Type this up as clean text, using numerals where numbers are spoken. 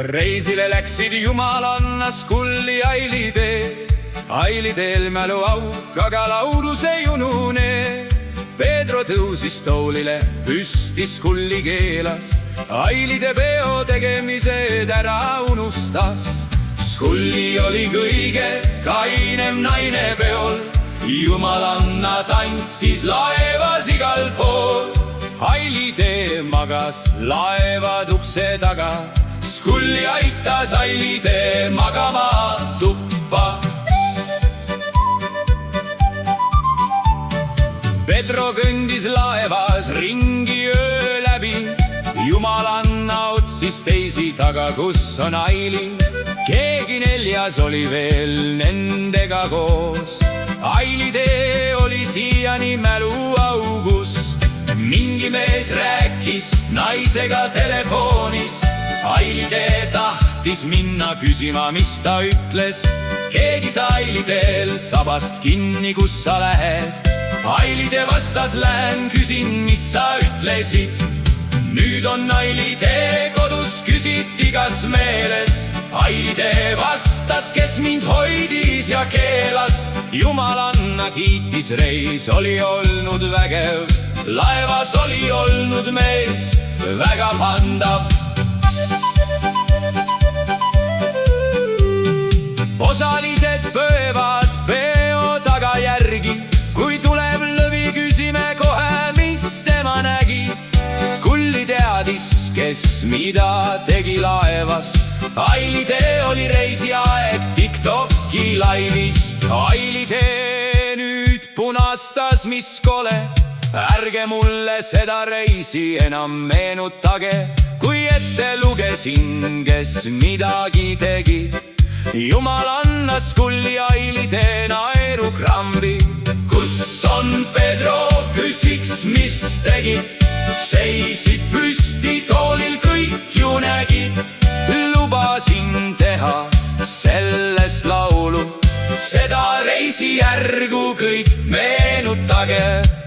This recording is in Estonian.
reisile läksid jumalannas Kulli Aili tee. Aili teel mäluauk, aga laulus ei unune. Pedro tõusis toolile, püstis Kulli keelas. Aili tee peo tegemised ära unustas. Kulli oli kõige kainem naine peol. Jumalanna tantsis laevas igal pool. Aili tee magas laevad ukse taga. Kulli aitas Aili tee magama tuppa. Pedro kõndis laevas ringi öö läbi. Jumalanna otsis teisi taga, kus on Aili. Keegi neljas oli veel nendega koos. Aili tee oli siiani mäluaugus. Mingi mees rääkis naisega telefonis. Aili tee tahtis minna küsima, mis ta ütles. Keegi sai Aili teel sabast kinni, kus sa lähed. Aili tee vastas, lähen küsin, mis sa ütlesid. Nüüd on Aili tee kodus, küsiti, kas meeles. Aili tee vastas, kes mind hoidis ja keelas. Jumalanna kiitis, reis oli olnud vägev. Laevas oli olnud mees väga pandav. Osalised pöövad peo tagajärgi. Kui tuleb lõvi, küsime kohe, mis tema nägi. Kulli teadis, kes mida tegi laevas. Aili tee oli reisiaeg TikToki laivis. Aili tee nüüd punastas, mis kole. Ärge mulle seda reisi enam meenutage, kui ette lugesin, kes midagi tegi. Jumalannas Kulli Aili tee naerukrambi. Kus on Pedro, küsiks, mis tegid. Seisid püsti toolil, kõik ju nägid. Lubasin teha sellest laulu. Seda reisijärgu kõik meenutage.